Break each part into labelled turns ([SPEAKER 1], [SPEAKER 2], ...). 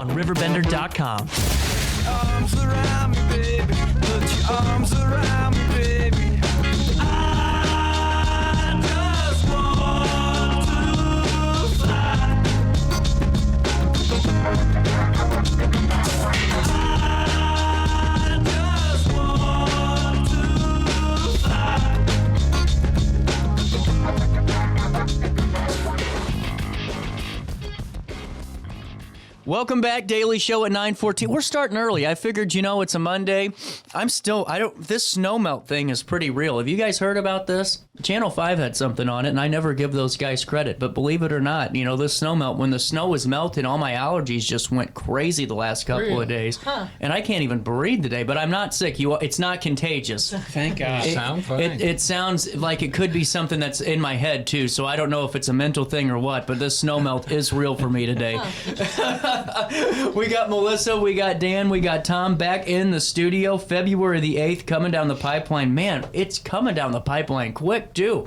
[SPEAKER 1] on RiverBender.com.
[SPEAKER 2] Arms around me, baby. Put your arms around me, baby. I just want to fly. I just want to fly.
[SPEAKER 1] Welcome back, Daily Show at 9:14. We're starting early. I figured, it's a Monday. This snow melt thing is pretty real. Have you guys heard about this? Channel 5 had something on it, and I never give those guys credit. But believe it or not, this snow melt, when the snow was melting, all my allergies just went crazy the last couple of days.
[SPEAKER 3] Huh.
[SPEAKER 1] And I can't even breathe today, but I'm not sick. It's not contagious.
[SPEAKER 4] Thank God.
[SPEAKER 5] Sound fine.
[SPEAKER 1] It sounds like it could be something that's in my head, too, so I don't know if it's a mental thing or what, but this snow melt is real for me today. We got Melissa, we got Dan, we got Tom back in the studio. February the 8th coming down the pipeline. Man, it's coming down the pipeline quick, too.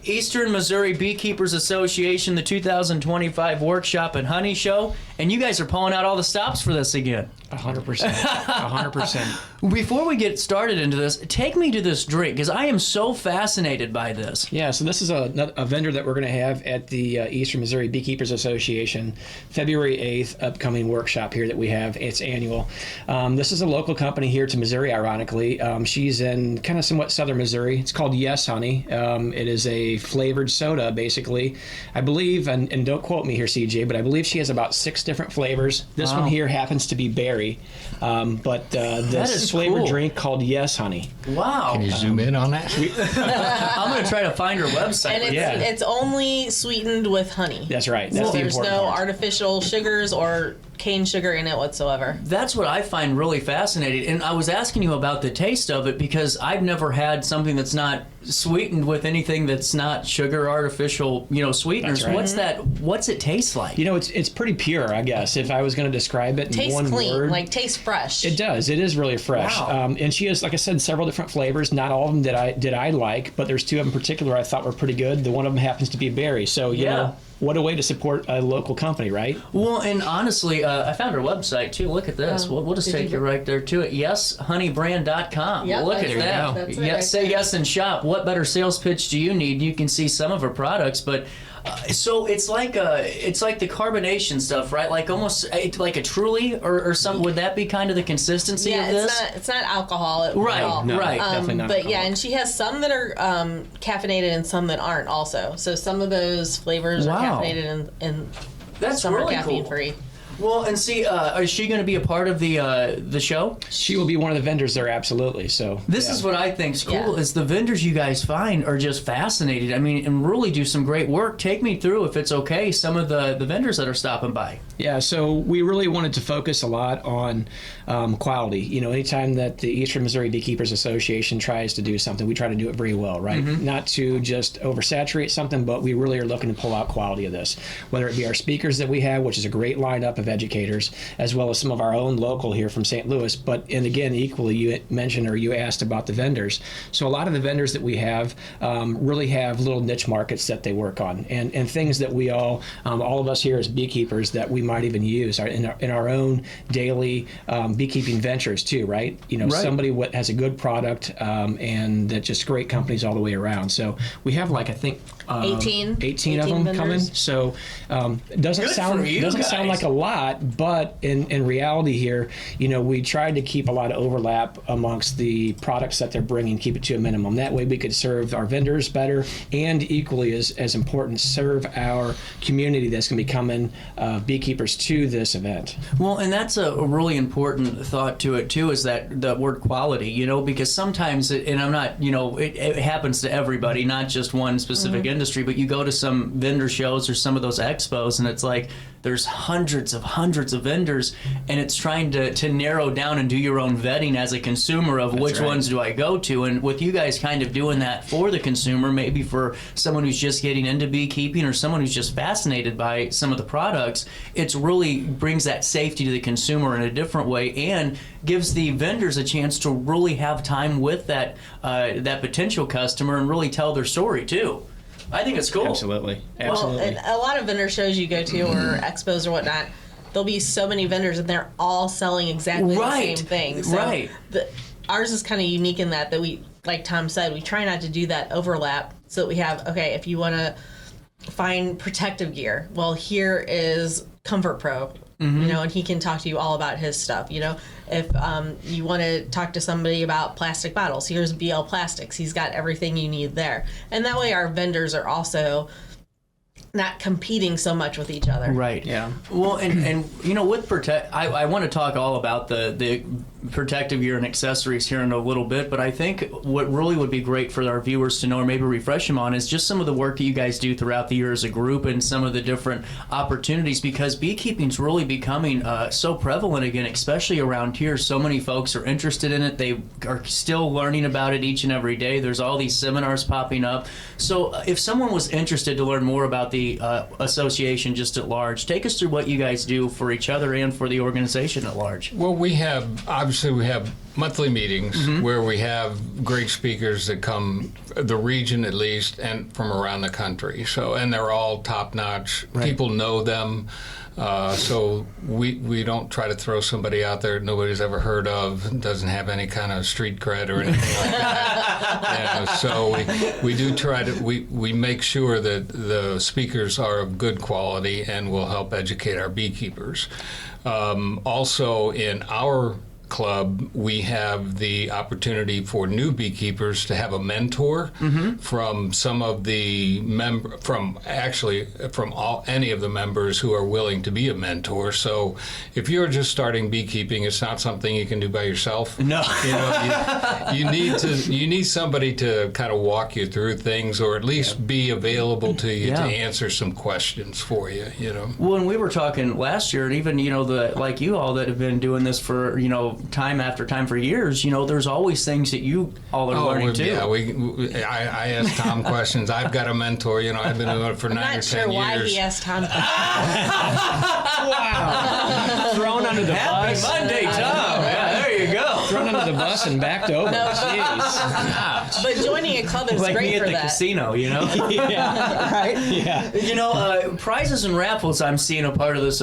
[SPEAKER 1] Eastern Missouri Beekeepers Association, the 2025 Workshop and Honey Show, and you guys are pulling out all the stops for this again.
[SPEAKER 4] 100%. 100%.
[SPEAKER 1] Before we get started into this, take me to this drink, because I am so fascinated by this.
[SPEAKER 4] Yeah, so this is a vendor that we're going to have at the Eastern Missouri Beekeepers Association, February 8th, upcoming workshop here that we have. It's annual. This is a local company here to Missouri, ironically. She's in kind of somewhat southern Missouri. It's called Yes Honey. It is a flavored soda, basically. I believe, and don't quote me here, CJ, but I believe she has about 6 different flavors. This one here happens to be berry. But this flavored drink called Yes Honey.
[SPEAKER 1] Wow.
[SPEAKER 5] Can you zoom in on that?
[SPEAKER 1] I'm going to try to find her website.
[SPEAKER 3] And it's only sweetened with honey.
[SPEAKER 4] That's right. That's the
[SPEAKER 3] There's
[SPEAKER 4] important
[SPEAKER 3] no
[SPEAKER 4] part.
[SPEAKER 3] artificial sugars or cane sugar in it whatsoever.
[SPEAKER 1] That's what I find really fascinating. And I was asking you about the taste of it because I've never had something that's not sweetened with anything that's not sugar, artificial, sweeteners.
[SPEAKER 4] That's right.
[SPEAKER 1] What's it taste like?
[SPEAKER 4] It's pretty pure, I guess, if I was going to describe it in
[SPEAKER 3] Tastes
[SPEAKER 4] one
[SPEAKER 3] clean,
[SPEAKER 4] word.
[SPEAKER 3] like tastes fresh.
[SPEAKER 4] It does. It is really fresh.
[SPEAKER 1] Wow.
[SPEAKER 4] And she has, like I said, several different flavors. Not all of them did I like, but there's 2 of them in particular I thought were pretty good. The one of them happens to be berry. So, you know, what a way to support a local company, right?
[SPEAKER 1] Well, and honestly, I found her website, too. Look at this. We'll just take you right there to it. YesHoneyBrand.com.
[SPEAKER 3] Yep,
[SPEAKER 1] Look at
[SPEAKER 3] that's
[SPEAKER 1] that.
[SPEAKER 3] right. That's it
[SPEAKER 1] Yes,
[SPEAKER 3] right
[SPEAKER 1] say
[SPEAKER 3] there.
[SPEAKER 1] yes and shop. What better sales pitch do you need? You can see some of her products, but so it's like the carbonation stuff, right? Like almost like a Truly or something. Would that be kind of the consistency of this?
[SPEAKER 3] It's not alcohol at
[SPEAKER 1] Right,
[SPEAKER 3] all.
[SPEAKER 4] No,
[SPEAKER 1] right.
[SPEAKER 4] definitely not
[SPEAKER 3] But
[SPEAKER 4] alcohol.
[SPEAKER 3] and she has some that are caffeinated and some that aren't also. So some of those flavors
[SPEAKER 1] Wow.
[SPEAKER 3] are caffeinated and
[SPEAKER 1] That's
[SPEAKER 3] some
[SPEAKER 1] really
[SPEAKER 3] are caffeine
[SPEAKER 1] cool.
[SPEAKER 3] free.
[SPEAKER 1] Well, and see, is she going to be a part of the show?
[SPEAKER 4] She will be one of the vendors there, absolutely. So
[SPEAKER 1] This is what I think's cool
[SPEAKER 3] Yeah.
[SPEAKER 1] is the vendors you guys find are just fascinating. I mean, and really do some great work. Take me through, if it's okay, some of the vendors that are stopping by.
[SPEAKER 4] Yeah, so we really wanted to focus a lot on quality. Anytime that the Eastern Missouri Beekeepers Association tries to do something, we try to do it very well, right? Not to just oversaturate something, but we really are looking to pull out quality of this. Whether it be our speakers that we have, which is a great lineup of educators, as well as some of our own local here from St. Louis. And again, equally, you mentioned or you asked about the vendors. So a lot of the vendors that we have really have little niche markets that they work on, and things that we all of us here as beekeepers that we might even use in our own daily beekeeping ventures too, right?
[SPEAKER 1] Right.
[SPEAKER 4] Somebody what has a good product and that just great companies all the way around. So we have I think 18 of
[SPEAKER 3] 18
[SPEAKER 4] them
[SPEAKER 3] vendors.
[SPEAKER 4] coming. So it doesn't
[SPEAKER 1] Good
[SPEAKER 4] sound
[SPEAKER 1] for you
[SPEAKER 4] sound
[SPEAKER 1] guys.
[SPEAKER 4] like a lot, but in reality here, we tried to keep a lot of overlap amongst the products that they're bringing, keep it to a minimum. That way we could serve our vendors better, and equally as important, serve our community that's going to be coming beekeepers to this event.
[SPEAKER 1] Well, and that's a really important thought to it too, is that the word quality, because sometimes, and I'm not, it happens to everybody, not just one specific industry, but you go to some vendor shows or some of those expos and it's like there's hundreds of vendors, and it's trying to narrow down and do your own vetting as a consumer of which ones do I go to. And with you guys kind of doing that for the consumer, maybe for someone who's just getting into beekeeping or someone who's just fascinated by some of the products, it's really brings that safety to the consumer in a different way and gives the vendors a chance to really have time with that potential customer and really tell their story too. I think it's cool.
[SPEAKER 4] Absolutely.
[SPEAKER 3] Well, and a lot of vendor shows you go to or expos or whatnot, there'll be so many vendors and they're all selling exactly
[SPEAKER 1] Right.
[SPEAKER 3] the same thing. So
[SPEAKER 1] Right.
[SPEAKER 3] Ours is kind of unique in that we, like Tom said, we try not to do that overlap, so that we have, okay, if you want to find protective gear, well, here is Comfort Pro, you know, and he can talk to you all about his stuff. You know, if you want to talk to somebody about plastic bottles, here's BL Plastics. He's got everything you need there. And that way our vendors are also not competing so much with each other.
[SPEAKER 1] Right.
[SPEAKER 4] Yeah.
[SPEAKER 1] Well, and you know, with I want to talk all about the protective gear and accessories here in a little bit, but I think what really would be great for our viewers to know, or maybe refresh them on, is just some of the work that you guys do throughout the year as a group and some of the different opportunities, because beekeeping's really becoming so prevalent again, especially around here. So many folks are interested in it. They are still learning about it each and every day. There's all these seminars popping up. So if someone was interested to learn more about the association just at large, take us through what you guys do for each other and for the organization at large.
[SPEAKER 5] Well, we have monthly meetings where we have great speakers that come, the region at least, and from around the country. So, and they're all top notch.
[SPEAKER 1] Right.
[SPEAKER 5] People know them. So we don't try to throw somebody out there nobody's ever heard of, doesn't have any kind of street cred or anything like that. So we do try to, we make sure that the speakers are of good quality and will help educate our beekeepers. Also in our club, we have the opportunity for new beekeepers to have a mentor from some of the any of the members who are willing to be a mentor. So if you're just starting beekeeping, it's not something you can do by yourself.
[SPEAKER 1] No.
[SPEAKER 5] You know, you need somebody to kind of walk you through things, or at least be available to you to answer some questions for you, you know.
[SPEAKER 1] Well, and we were talking last year, and even, you know, like you all that have been doing this for, you know, time after time for years, you know, there's always things that you all are learning too.
[SPEAKER 5] Yeah, I ask Tom questions. I've got a mentor, you know, I've been doing it for 9 or 10 years.
[SPEAKER 3] I'm not sure why he asked Tom.
[SPEAKER 4] Wow. Thrown under the
[SPEAKER 1] Happy
[SPEAKER 4] bus.
[SPEAKER 1] Monday, Tom. Yeah, there you go.
[SPEAKER 4] Thrown under the bus and backed over. Jeez.
[SPEAKER 3] But joining a club is
[SPEAKER 1] Like
[SPEAKER 3] great
[SPEAKER 1] me at
[SPEAKER 3] for
[SPEAKER 1] the
[SPEAKER 3] that.
[SPEAKER 1] casino, you know?
[SPEAKER 4] Yeah.
[SPEAKER 1] Right?
[SPEAKER 4] Yeah.
[SPEAKER 1] You know, prizes and raffles, I'm seeing a part of this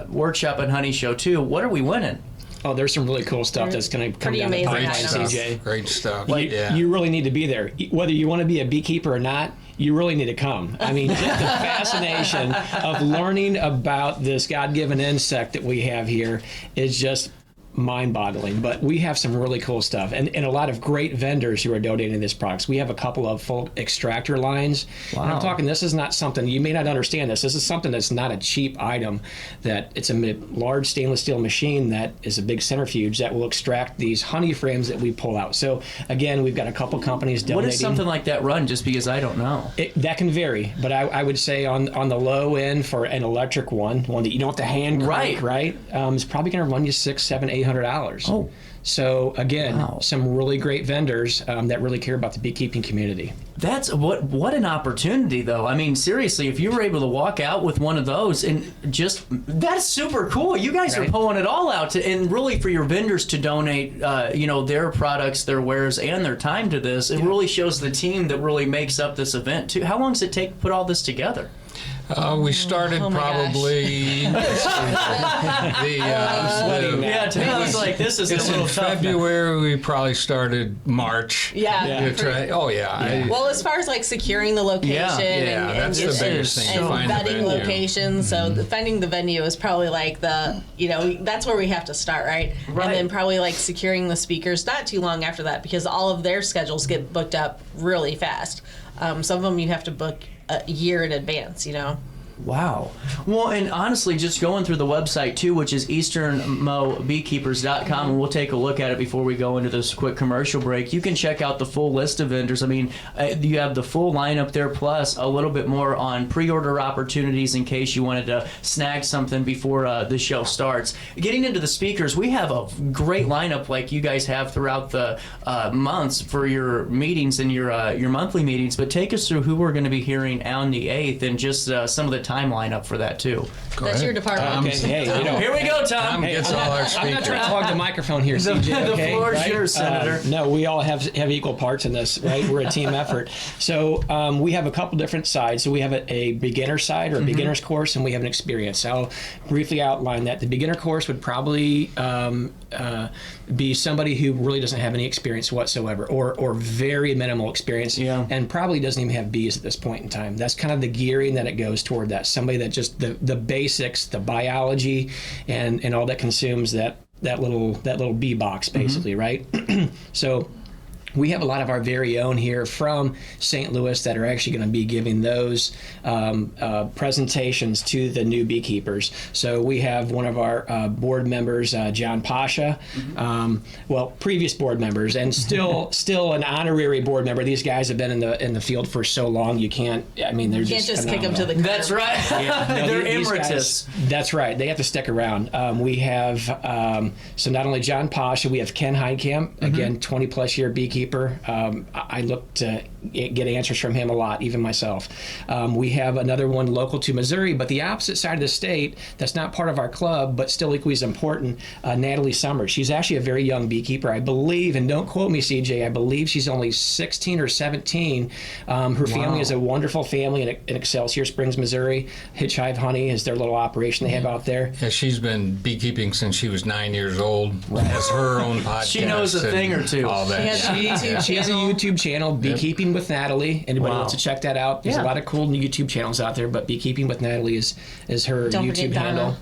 [SPEAKER 1] workshop and honey show too. What are we winning?
[SPEAKER 4] Oh, there's some really cool stuff that's going to come
[SPEAKER 3] Pretty
[SPEAKER 4] down the
[SPEAKER 3] amazing
[SPEAKER 4] pipeline,
[SPEAKER 3] items.
[SPEAKER 4] CJ.
[SPEAKER 5] Great stuff.
[SPEAKER 4] You, you really need to be there. Whether you want to be a beekeeper or not, you really need to come. I mean, just the fascination of learning about this God-given insect that we have here is just mind-boggling. But we have some really cool stuff, and a lot of great vendors who are donating these products. We have a couple of full extractor lines.
[SPEAKER 1] Wow.
[SPEAKER 4] And I'm talking, this is not something, you may not understand this. This is something that's not a cheap item, that it's a large stainless steel machine that is a big centrifuge that will extract these honey frames that we pull out. So again, we've got a couple companies donating.
[SPEAKER 1] What does something like that run, just because I don't know?
[SPEAKER 4] That can vary, but I would say on the low end for an electric one that you don't have to hand crank, right? It's probably going to run you $600, $700, $800.
[SPEAKER 1] Oh.
[SPEAKER 4] So again,
[SPEAKER 1] Wow.
[SPEAKER 4] some really great vendors that really care about the beekeeping community.
[SPEAKER 1] That's what an opportunity, though. I mean, seriously, if you were able to walk out with one of those, and just, that's super cool. You guys are
[SPEAKER 4] Right.
[SPEAKER 1] pulling it all out, and really for your vendors to donate, you know, their products, their wares, and their time to this. It really shows the team that really makes up this event too. How long does it take to put all this together?
[SPEAKER 5] We started
[SPEAKER 3] Oh my
[SPEAKER 5] probably
[SPEAKER 1] I was like, this is a
[SPEAKER 5] it's
[SPEAKER 1] little
[SPEAKER 5] in
[SPEAKER 1] tough.
[SPEAKER 5] February. We probably started March.
[SPEAKER 3] Yeah.
[SPEAKER 5] To try- oh yeah.
[SPEAKER 3] Well, as far as like securing the location
[SPEAKER 1] Yeah,
[SPEAKER 3] and
[SPEAKER 5] that's the
[SPEAKER 3] just-
[SPEAKER 5] biggest thing.
[SPEAKER 3] and
[SPEAKER 5] Find the
[SPEAKER 3] vetting
[SPEAKER 5] venue.
[SPEAKER 3] locations. So finding the venue is probably like the, you know, that's where we have to start, right?
[SPEAKER 1] Right.
[SPEAKER 3] And then probably like securing the speakers not too long after that, because all of their schedules get booked up really fast. Some of them you have to book a year in advance, you know.
[SPEAKER 1] Wow. Well, and honestly, just going through the website too, which is EasternMissouriBeekeepers.com, and we'll take a look at it before we go into this quick commercial break. You can check out the full list of vendors. I mean, you have the full lineup there, plus a little bit more on pre-order opportunities in case you wanted to snag something before the show starts. Getting into the speakers, we have a great lineup like you guys have throughout the months for your meetings and your monthly meetings. But take us through who we're going to be hearing on the 8th, and just some of the timeline up for that too.
[SPEAKER 3] That's your department.
[SPEAKER 4] Okay, hey,
[SPEAKER 1] Here we go, Tom.
[SPEAKER 5] Tom gets all our
[SPEAKER 4] I'm
[SPEAKER 5] speakers.
[SPEAKER 4] not trying to hog the microphone here, CJ.
[SPEAKER 1] the
[SPEAKER 4] Okay?
[SPEAKER 1] floor is
[SPEAKER 4] Right?
[SPEAKER 1] yours, Senator.
[SPEAKER 4] No, we all have equal parts in this, right? We're a team effort. So we have a couple different sides. So we have a beginner side or a beginner's course, and we have an experience. I'll briefly outline that. The beginner course would probably be somebody who really doesn't have any experience whatsoever, or very minimal experience, and probably doesn't even have bees at this point in time. That's kind of the gearing that it goes toward. That somebody that just the basics, the biology, and all that consumes that little bee box, basically, right? So we have a lot of our very own here from St. Louis that are actually going to be giving those presentations to the new beekeepers. So we have one of our board members, John Pasha, previous board members, and still an honorary board member. These guys have been in the field for so long, you can't. I mean, they're
[SPEAKER 3] Can't just kick them to the curb.
[SPEAKER 1] That's right. They're emeritus.
[SPEAKER 4] That's right. They have to stick around. We have so not only John Pasha, we have Ken Heidkamp, again, 20-plus year beekeeper. I look to get answers from him a lot, even myself. We have another one local to Missouri, but the opposite side of the state that's not part of our club, but still equally as important, Natalie Summers. She's actually a very young beekeeper, I believe, and don't quote me, CJ, I believe she's only 16 or 17. Her family is a wonderful family in Excelsior Springs, Missouri. Hitchhive Honey is their little operation they have out there.
[SPEAKER 5] Yeah, she's been beekeeping since she was 9 years old. Has her own podcast.
[SPEAKER 1] She knows a thing or two.
[SPEAKER 5] All that.
[SPEAKER 4] She has a YouTube channel, Beekeeping with Natalie. Anybody wants to check that out? There's a lot of cool YouTube channels out there, but Beekeeping with Natalie is her
[SPEAKER 3] Don't
[SPEAKER 4] YouTube
[SPEAKER 3] forget Donna.
[SPEAKER 4] handle.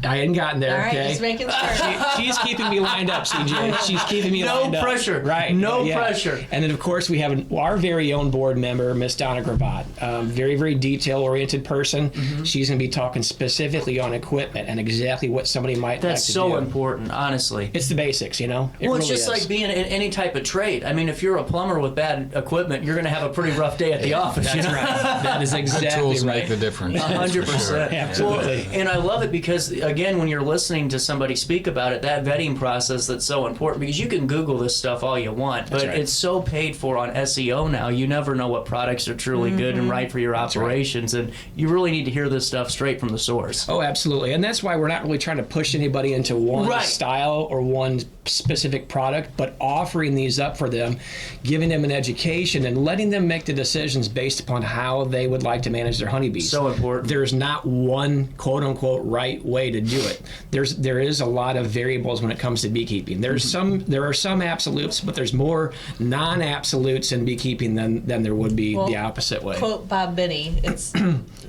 [SPEAKER 4] I hadn't gotten there.
[SPEAKER 3] All right,
[SPEAKER 4] Okay.
[SPEAKER 3] just making sure.
[SPEAKER 4] She's keeping me lined up, CJ. She's keeping me lined up.
[SPEAKER 1] No pressure.
[SPEAKER 4] Right.
[SPEAKER 1] No pressure.
[SPEAKER 4] And then, of course, we have our very own board member, Miss Donna Gravatt. Very, very detail-oriented person. She's going to be talking specifically on equipment and exactly what somebody might
[SPEAKER 1] That's
[SPEAKER 4] like to
[SPEAKER 1] so
[SPEAKER 4] do.
[SPEAKER 1] important, honestly.
[SPEAKER 4] It's the basics, you know? It
[SPEAKER 1] Well, it's
[SPEAKER 4] really
[SPEAKER 1] just
[SPEAKER 4] is.
[SPEAKER 1] like being in any type of trade. I mean, if you're a plumber with bad equipment, you're going to have a pretty rough day at the office.
[SPEAKER 4] That's right. That is
[SPEAKER 5] Good
[SPEAKER 4] exactly
[SPEAKER 5] tools
[SPEAKER 4] right.
[SPEAKER 5] make the difference.
[SPEAKER 1] 100%.
[SPEAKER 4] Absolutely.
[SPEAKER 1] And I love it because, again, when you're listening to somebody speak about it, that vetting process that's so important, because you can Google this stuff all you want, but
[SPEAKER 4] right.
[SPEAKER 1] it's so paid for on SEO now. You never know what products are truly good and right for your operations, and you really need to hear this stuff straight from the source.
[SPEAKER 4] Oh, absolutely. And that's why we're not really trying to push anybody into one
[SPEAKER 1] Right.
[SPEAKER 4] style or one specific product, but offering these up for them, giving them an education, and letting them make the decisions based upon how they would like to manage their honeybees.
[SPEAKER 1] So important.
[SPEAKER 4] There's not one quote-unquote right way to do it. There is a lot of variables when it comes to beekeeping. There are some absolutes, but there's more non-absolutes in beekeeping than there would be the opposite way.
[SPEAKER 3] Quote Bob Benny. It's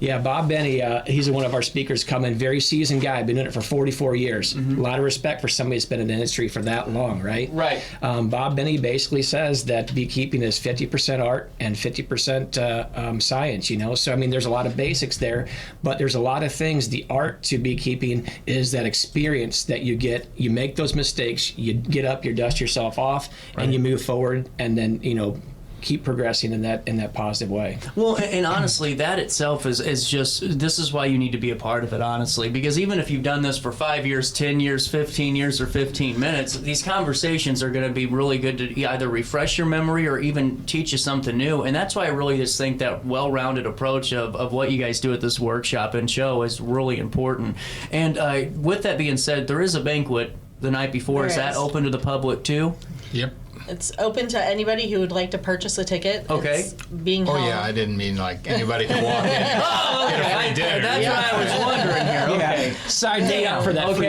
[SPEAKER 4] Yeah, Bob Benny, he's one of our speakers coming, very seasoned guy, been in it for 44 years. A lot of respect for somebody that's been in the industry for that long, right?
[SPEAKER 1] Right.
[SPEAKER 4] Bob Benny basically says that beekeeping is 50% art and 50% science, you know? So, I mean, there's a lot of basics there, but there's a lot of things. The art to beekeeping is that experience that you get. You make those mistakes, you get up, you dust yourself off, and you move forward, and then, you know, keep progressing in that positive way.
[SPEAKER 1] Well, and honestly, that itself is just, this is why you need to be a part of it, honestly, because even if you've done this for 5 years, 10 years, 15 years, or 15 minutes, these conversations are going to be really good to either refresh your memory or even teach you something new. And that's why I really just think that well-rounded approach of what you guys do at this workshop and show is really important. And with that being said, there is a banquet the night before. Is
[SPEAKER 3] There
[SPEAKER 1] that
[SPEAKER 3] is.
[SPEAKER 1] open to the public too?
[SPEAKER 5] Yep.
[SPEAKER 3] It's open to anybody who would like to purchase a ticket.
[SPEAKER 1] Okay.
[SPEAKER 3] It's being
[SPEAKER 5] Oh
[SPEAKER 3] held.
[SPEAKER 5] yeah, I didn't mean like anybody can walk in and get a free dinner.
[SPEAKER 1] That's what I was wondering here. Okay.
[SPEAKER 4] Sign me up for that free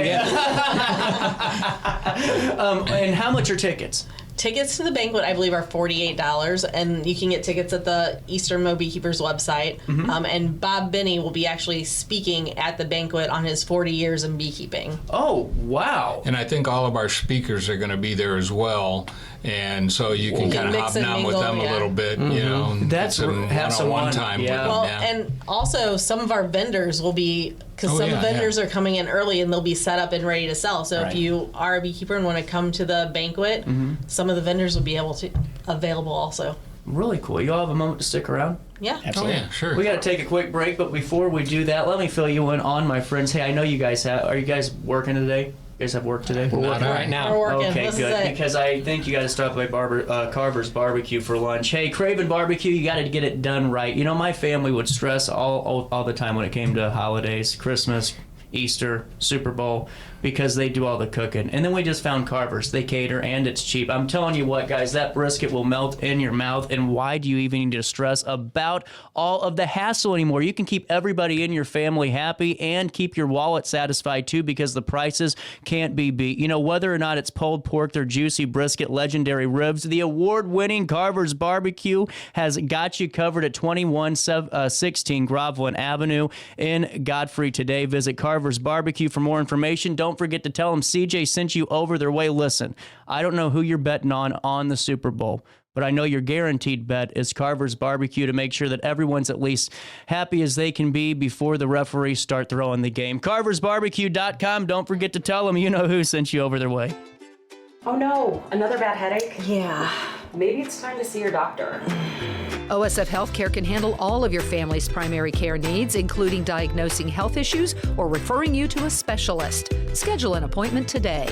[SPEAKER 1] Okay. And how much are tickets?
[SPEAKER 3] Tickets to the banquet, I believe, are $48, and you can get tickets at the Eastern Mo Beekeepers website. And Bob Benny will be actually speaking at the banquet on his 40 years in beekeeping.
[SPEAKER 1] Oh, wow.
[SPEAKER 5] And I think all of our speakers are going to be there as well, and so you can kind of
[SPEAKER 3] mix and
[SPEAKER 5] hobnob with
[SPEAKER 3] mingle,
[SPEAKER 5] them
[SPEAKER 3] yeah.
[SPEAKER 5] a little bit, you know. and
[SPEAKER 1] That's
[SPEAKER 5] get some
[SPEAKER 1] have some
[SPEAKER 5] one-on-one
[SPEAKER 1] fun,
[SPEAKER 5] time
[SPEAKER 1] yeah.
[SPEAKER 5] with them.
[SPEAKER 3] Well,
[SPEAKER 5] yeah.
[SPEAKER 3] and also some of our vendors will be, because
[SPEAKER 5] Oh,
[SPEAKER 3] some
[SPEAKER 5] yeah,
[SPEAKER 3] vendors are coming in early and they'll be set up and ready to sell. So
[SPEAKER 4] Right.
[SPEAKER 3] if you are a beekeeper and want to come to the banquet, some of the vendors will be available also.
[SPEAKER 1] Really cool. You all have a moment to stick around?
[SPEAKER 3] Yeah.
[SPEAKER 5] Oh
[SPEAKER 4] Absolutely.
[SPEAKER 5] yeah, sure.
[SPEAKER 1] We got to take a quick break, but before we do that, let me fill you in on my friends. Hey, I know you guys are you guys working today? You guys have work today?
[SPEAKER 4] We're working right now.
[SPEAKER 3] We're working.
[SPEAKER 1] Okay,
[SPEAKER 3] This is
[SPEAKER 1] good.
[SPEAKER 3] it.
[SPEAKER 1] Because I think you got to stop by Carver's Barbecue for lunch. Hey, Craven Barbecue, you got to get it done right. You know, my family would stress all the time when it came to holidays, Christmas, Easter, Super Bowl, because they do all the cooking. And then we just found Carver's. They cater, and it's cheap. I'm telling you what, guys, that brisket will melt in your mouth. And why do you even need to stress about all of the hassle anymore? You can keep everybody in your family happy and keep your wallet satisfied, too, because the prices can't be beat. You know, whether or not it's pulled pork, their juicy brisket, legendary ribs, the award-winning Carver's Barbecue has got you covered at 2116 Groveland Avenue in Godfrey today. Visit Carver's Barbecue for more information. Don't forget to tell them CJ sent you over their way. Listen, I don't know who you're betting on the Super Bowl, but I know your guaranteed bet is Carver's Barbecue to make sure that everyone's at least happy as they can be before the referees start throwing the game. CarversBarbecue.com. Don't forget to tell them you know who sent you over their way.
[SPEAKER 6] Oh no, another bad headache?
[SPEAKER 3] Yeah.
[SPEAKER 6] Maybe it's time to see your doctor.
[SPEAKER 7] OSF Healthcare can handle all of your family's primary care needs, including diagnosing health issues or referring you to a specialist. Schedule an appointment today.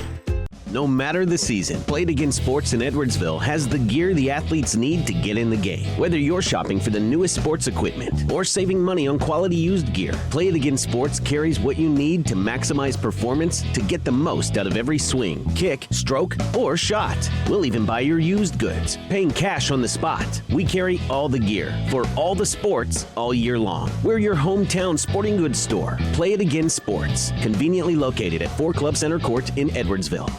[SPEAKER 8] No matter the season, Play It Again Sports in Edwardsville has the gear the athletes need to get in the game. Whether you're shopping for the newest sports equipment or saving money on quality used gear, Play It Again Sports carries what you need to maximize performance to get the most out of every swing, kick, stroke, or shot. We'll even buy your used goods, paying cash on the spot. We carry all the gear for all the sports all year long. We're your hometown sporting goods store. Play It Again Sports, conveniently located at 4 Club Center Court in Edwardsville.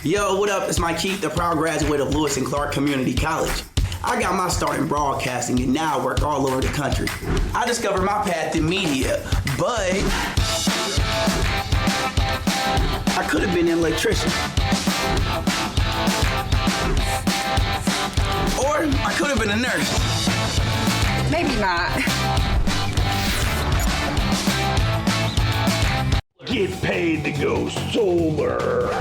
[SPEAKER 9] Yo, what up? It's Mike Keith, the proud graduate of Lewis and Clark Community College. I got my start in broadcasting and now I work all over the country. I discovered my path in media, but I could have been an electrician. Or I could have been a nurse.
[SPEAKER 6] Maybe not.
[SPEAKER 10] Get paid to go solar.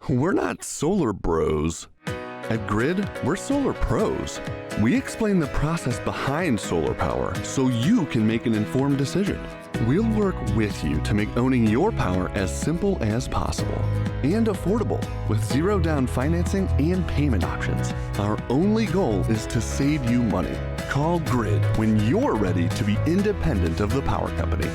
[SPEAKER 11] We're not solar bros. At Grid, we're solar pros. We explain the process behind solar power so you can make an informed decision. We'll work with you to make owning your power as simple as possible and affordable with zero down financing and payment options. Our only goal is to save you money. Call Grid when you're ready to be independent of the power company.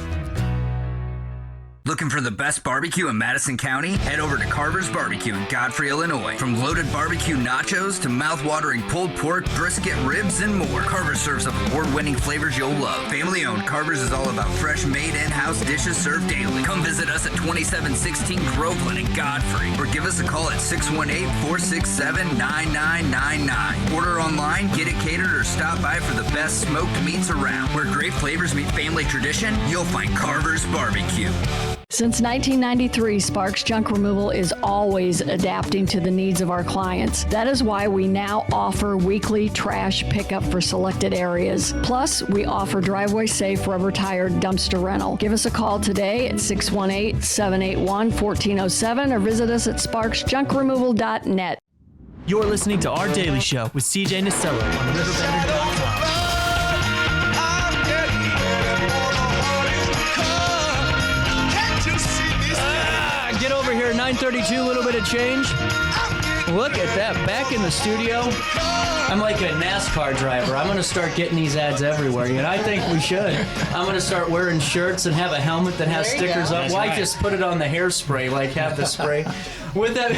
[SPEAKER 12] Looking for the best barbecue in Madison County? Head over to Carver's Barbecue in Godfrey, Illinois. From loaded barbecue nachos to mouth-watering pulled pork, brisket, ribs, and more, Carver's serves up award-winning flavors you'll love. Family-owned, Carver's is all about fresh-made in-house dishes served daily. Come visit us at 2716 Groveland in Godfrey, or give us a call at 618-467-9999. Order online, get it catered, or stop by for the best smoked meats around. Where great flavors meet family tradition, you'll find Carver's Barbecue.
[SPEAKER 13] Since 1993, Sparks Junk Removal is always adapting to the needs of our clients. That is why we now offer weekly trash pickup for selected areas. Plus, we offer driveway-safe rubber-tired dumpster rental. Give us a call today at 618-781-1407 or visit us at sparksjunkremoval.net.
[SPEAKER 14] You're listening to Our Daily Show with CJ Nasello on RiverBender.com.
[SPEAKER 1] Get over here, 9:32, a little bit of change. Look at that, back in the studio. I'm like a NASCAR driver. I'm going to start getting these ads everywhere, and I think we should. I'm going to start wearing shirts and have a helmet that has stickers up. Why just put it on the hairspray, like have the spray? With that,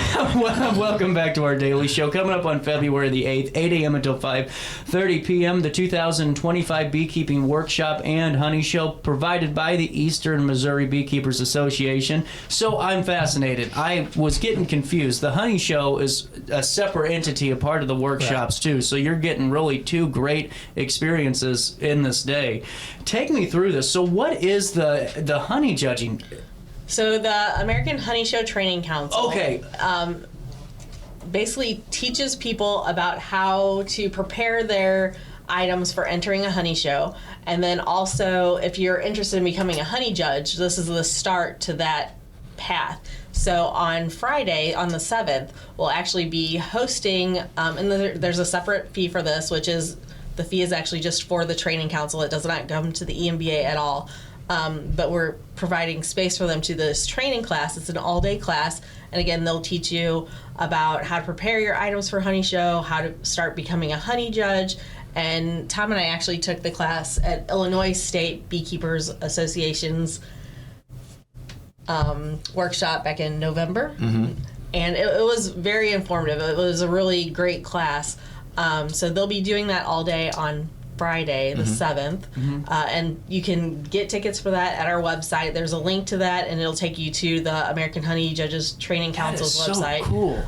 [SPEAKER 1] welcome back to Our Daily Show. Coming up on February the 8th, 8 a.m. until 5:30 p.m., the 2025 Beekeeping Workshop and Honey Show provided by the Eastern Missouri Beekeepers Association. So I'm fascinated. I was getting confused. The Honey Show is a separate entity, a part of the workshops, too. So you're getting really two great experiences in this day. Take me through this. So what is the honey judging?
[SPEAKER 3] So the American Honey Show Training Council basically teaches people about how to prepare their items for entering a honey show. And then also, if you're interested in becoming a honey judge, this is the start to that path. So on Friday, on the 7th, we'll actually be hosting, and there's a separate fee for this, which is, the fee is actually just for the training council. It does not come to the EMBA at all. but we're providing space for them to this training class. It's an all-day class, and again, they'll teach you about how to prepare your items for Honey Show, how to start becoming a honey judge. And Tom and I actually took the class at Illinois State Beekeepers Association's workshop back in November. And it was very informative. It was a really great class. So they'll be doing that all day on Friday, the 7th. And you can get tickets for that at our website. There's a link to that, and it'll take you to the American Honey Judges Training Council's website.
[SPEAKER 1] Cool.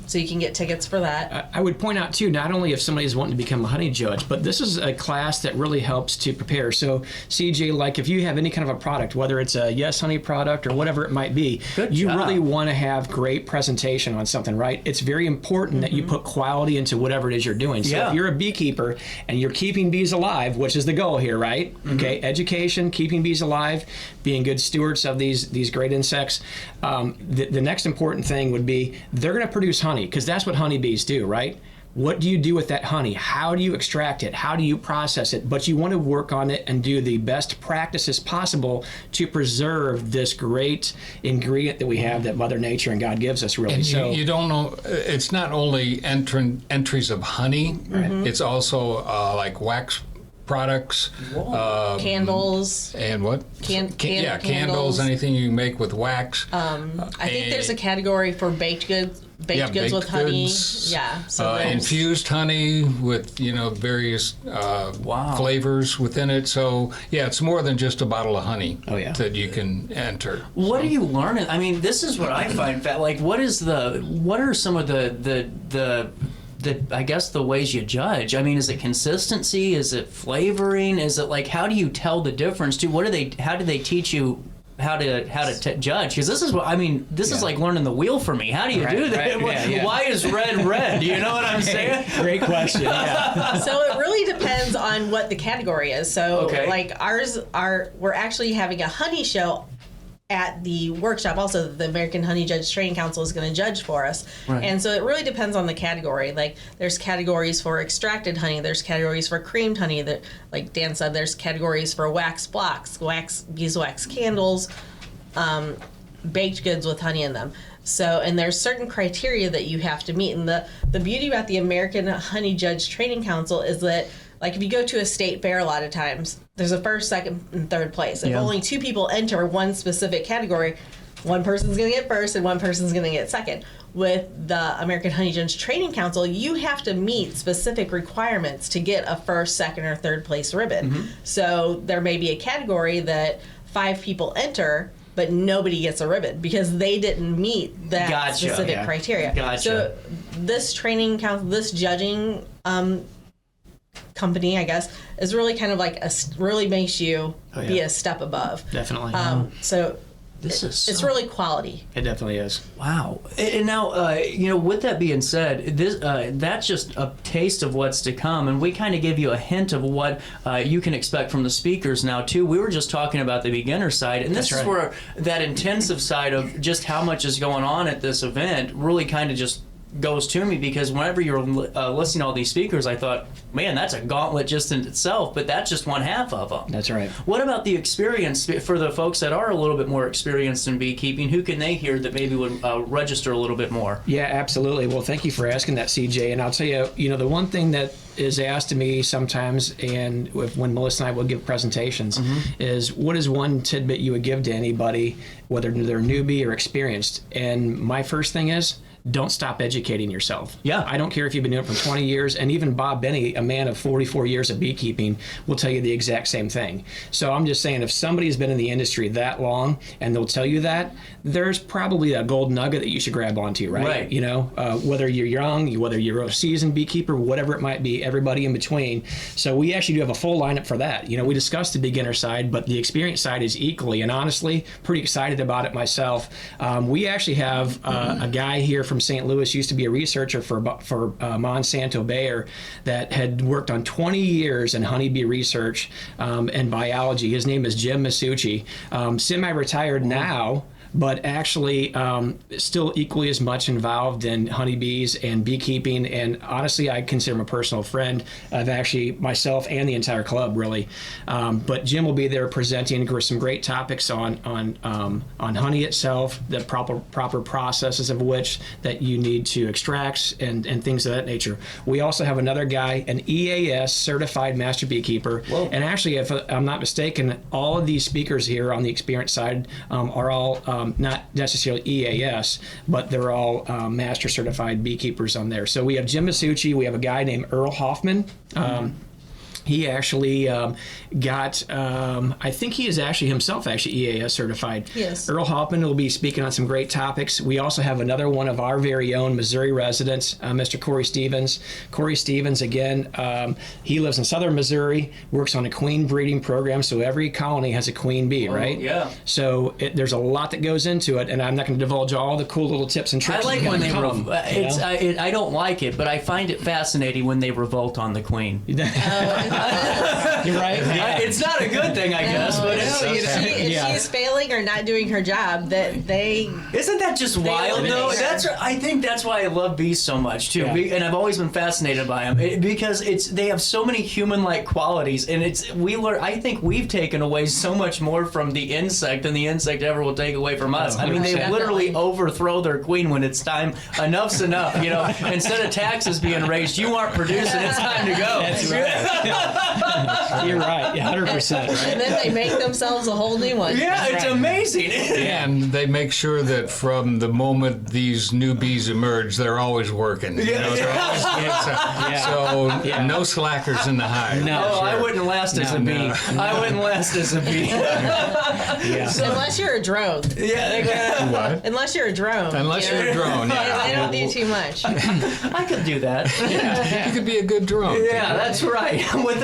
[SPEAKER 3] So you can get tickets for that.
[SPEAKER 4] I would point out, too, not only if somebody's wanting to become a honey judge, but this is a class that really helps to prepare. So, CJ, like if you have any kind of a product, whether it's a Yes Honey product or whatever it might be, you really want to have great presentation on something, right? It's very important that you put quality into whatever it is you're doing. So if you're a beekeeper and you're keeping bees alive, which is the goal here, right? Okay, education, keeping bees alive, being good stewards of these great insects. The next important thing would be they're going to produce honey, because that's what honeybees do, right? What do you do with that honey? How do you extract it? How do you process it? But you want to work on it and do the best practices possible to preserve this great ingredient that we have that Mother Nature and God gives us, really.
[SPEAKER 5] And
[SPEAKER 4] so
[SPEAKER 5] you don't know, it's not only entries of honey, it's also like wax products,
[SPEAKER 3] candles,
[SPEAKER 5] and what? Candles, anything you can make with wax.
[SPEAKER 3] I think there's a category for baked goods. Baked goods with honey. So
[SPEAKER 5] infused honey with various flavors within it. So it's more than just a bottle of honey that you can enter.
[SPEAKER 1] What are you learning? I mean, this is what I find like what are some of the I guess the ways you judge? I mean, is it consistency? Is it flavoring? Is it like, how do you tell the difference too? How do they teach you how to judge? Because this is what I mean. This is like learning the wheel for me. How do you do that? Why is red? You know what I'm saying?
[SPEAKER 4] Great question.
[SPEAKER 3] So it really depends on what the category is. So like we're actually having a honey show at the workshop. Also, the American Honey Judge Training Council is going to judge for us. And so it really depends on the category. Like there's categories for extracted honey, there's categories for creamed honey, that, like Dan said, there's categories for wax blocks, beeswax candles, baked goods with honey in them. So, and there's certain criteria that you have to meet. And the beauty about the American Honey Judge Training Council is that, like, if you go to a state fair, a lot of times there's a first, second, and third place. If only two people enter one specific category, one person's going to get first and one person's going to get second. With the American Honey Judge Training Council, you have to meet specific requirements to get a first, second, or third place ribbon. So there may be a category that 5 people enter, but nobody gets a ribbon because they didn't meet that specific criteria. So this training council, this judging company, I guess, is really kind of like really makes you be a step above.
[SPEAKER 4] Definitely.
[SPEAKER 3] So it's really quality.
[SPEAKER 4] It definitely is.
[SPEAKER 1] Wow. And now, with that being said, that's just a taste of what's to come, and we kind of give you a hint of what you can expect from the speakers now, too. We were just talking about the beginner side, and this is where that intensive side of just how much is going on at this event really kind of just goes to me, because whenever you're listening to all these speakers, I thought, man, that's a gauntlet just in itself, but that's just one half of them.
[SPEAKER 4] That's right.
[SPEAKER 1] What about the experience for the folks that are a little bit more experienced in beekeeping? Who can they hear that maybe would register a little bit more?
[SPEAKER 4] Yeah, absolutely. Well, thank you for asking that, CJ. And I'll tell you, the one thing that is asked of me sometimes, and when Melissa and I will give presentations, is what is one tidbit you would give to anybody, whether they're newbie or experienced? And my first thing is, don't stop educating yourself.
[SPEAKER 1] Yeah.
[SPEAKER 4] I don't care if you've been doing it for 20 years, and even Bob Benny, a man of 44 years of beekeeping, will tell you the exact same thing. So I'm just saying, if somebody's been in the industry that long and they'll tell you that, there's probably a gold nugget that you should grab onto, right? Whether you're young, whether you're a seasoned beekeeper, whatever it might be, everybody in between. So we actually do have a full lineup for that. We discussed the beginner side, but the experienced side is equally, and honestly, pretty excited about it myself. We actually have a guy here from St. Louis, used to be a researcher for Monsanto Bayer, that had worked on 20 years in honeybee research and biology. His name is Jim Masucci. Semi-retired now, but actually still equally as much involved in honeybees and beekeeping. And honestly, I consider him a personal friend of actually myself and the entire club, really. But Jim will be there presenting some great topics on honey itself, the proper processes of which that you need to extract and things of that nature. We also have another guy, an EAS certified master beekeeper. Whoa. And actually, if I'm not mistaken, all of these speakers here on the experience side are all not necessarily EAS, but they're all master certified beekeepers on there. So we have Jim Masucci, we have a guy named Earl Hoffman. He actually got, I think he is actually himself EAS certified.
[SPEAKER 3] Yes.
[SPEAKER 4] Earl Hoffman will be speaking on some great topics. We also have another one of our very own Missouri residents, Mr. Corey Stevens. Corey Stevens, again, he lives in southern Missouri, works on a queen breeding program, so every colony has a queen bee, right?
[SPEAKER 1] Yeah.
[SPEAKER 4] So there's a lot that goes into it, and I'm not going to divulge all the cool little tips and tricks.
[SPEAKER 1] I like when they I don't like it, but I find it fascinating when they revolt on the queen.
[SPEAKER 4] You're right. Yeah.
[SPEAKER 1] It's not a good thing, I guess, but
[SPEAKER 3] if she's failing or not doing her job, that they
[SPEAKER 1] isn't that just wild though? I think that's why I love bees so much too, and I've always been fascinated by them because they have so many human-like qualities, and I think we've taken away so much more from the insect than the insect ever will take away from us. I mean, they literally overthrow their queen when it's time. Enough's enough, Instead of taxes being raised, you aren't producing. It's time to go.
[SPEAKER 4] That's right. You're right. 100%. Right?
[SPEAKER 3] And then they make themselves a whole new one.
[SPEAKER 1] Yeah, it's amazing.
[SPEAKER 5] And they make sure that from the moment these new bees emerge, they're always working. They're always So no slackers in the hive.
[SPEAKER 1] No, sure. I wouldn't last as a bee. I wouldn't last as a bee.
[SPEAKER 3] Unless you're a drone.
[SPEAKER 1] Yeah.
[SPEAKER 5] What?
[SPEAKER 3] Unless you're a drone.
[SPEAKER 5] Unless you're a drone.
[SPEAKER 3] They don't do too much.
[SPEAKER 1] I could do that.
[SPEAKER 5] You could be a good drone.
[SPEAKER 1] Yeah, that's right. With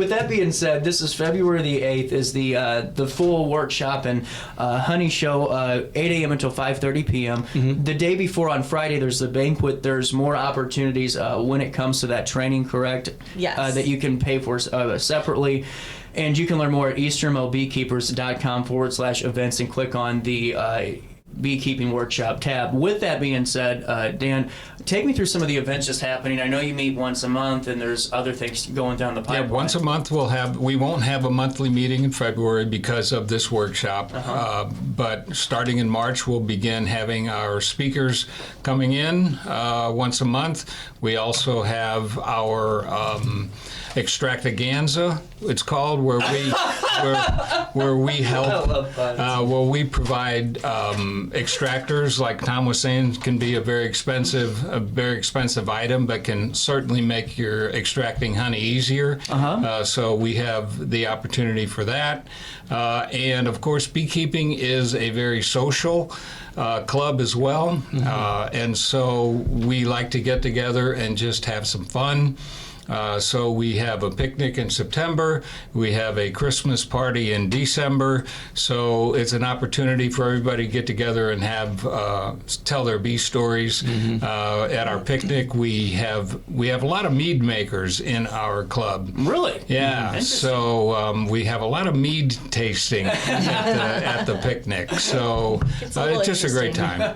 [SPEAKER 1] that being said, this is February the 8th is the full workshop and honey show, 8 a.m. until 5:30 p.m. Mm-hmm. The day before on Friday, there's the banquet. There's more opportunities when it comes to that training, correct?
[SPEAKER 3] Yes.
[SPEAKER 1] That you can pay for separately. And you can learn more at easternmobeekeepers.com/events and click on the Beekeeping Workshop tab. With that being said, Dan, take me through some of the events just happening. I know you meet once a month, and there's other things going down the pipeline.
[SPEAKER 5] Yeah, once a month we won't have a monthly meeting in February because of this workshop. But starting in March, we'll begin having our speakers coming in once a month. We also have our extravaganza, it's called, where we help, where we provide extractors, like Tom was saying, can be a very expensive item, but can certainly make your extracting honey easier. So we have the opportunity for that. And of course, beekeeping is a very social club as well. And so we like to get together and just have some fun. So we have a picnic in September. We have a Christmas party in December. So it's an opportunity for everybody to get together and have tell their bee stories. At our picnic, we have a lot of mead makers in our club.
[SPEAKER 1] Really?
[SPEAKER 5] Yeah. So we have a lot of mead tasting at the picnic. So it's just a great time.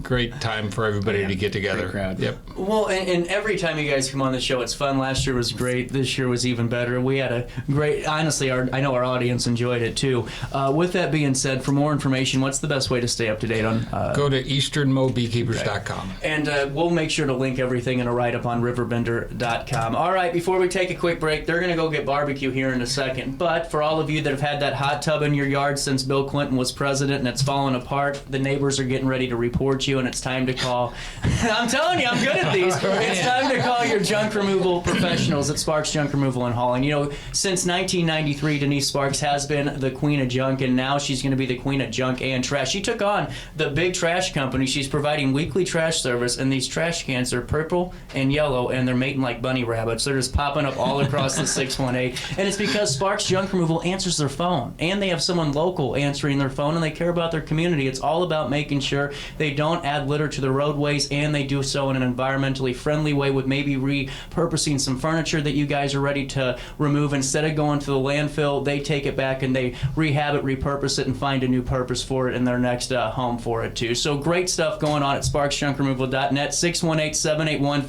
[SPEAKER 5] Great time for everybody to get together.
[SPEAKER 4] Great crowd.
[SPEAKER 5] Yep.
[SPEAKER 1] Well, and every time you guys come on the show, it's fun. Last year was great. This year was even better. We had a great, honestly, I know our audience enjoyed it too. With that being said, for more information, what's the best way to stay up to date on?
[SPEAKER 5] Go to easternmobeekeepers.com.
[SPEAKER 1] And we'll make sure to link everything in a write-up on RiverBender.com. All right, before we take a quick break, they're going to go get barbecue here in a second. But for all of you that have had that hot tub in your yard since Bill Clinton was president and it's fallen apart, the neighbors are getting ready to report you, and it's time to call. I'm telling you, I'm good at these. It's time to call your junk removal professionals at Sparks Junk Removal and Hauling. Since 1993, Denise Sparks has been the queen of junk, and now she's going to be the queen of junk and trash. She took on the big trash company. She's providing weekly trash service, and these trash cans are purple and yellow, and they're mating like bunny rabbits. They're just popping up all across the 618, and it's because Sparks Junk Removal answers their phone, and they have someone local answering their phone, and they care about their community. It's all about making sure they don't add litter to the roadways, and they do so in an environmentally friendly way with maybe repurposing seen some furniture that you guys are ready to remove. Instead of going to the landfill, they take it back and they rehab it, repurpose it, and find a new purpose for it in their next home for it too. So great stuff going on at SparksJunkRemoval.net. 618-781-1407,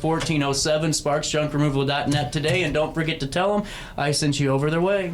[SPEAKER 1] SparksJunkRemoval.net today, and don't forget to tell them I sent you over their way.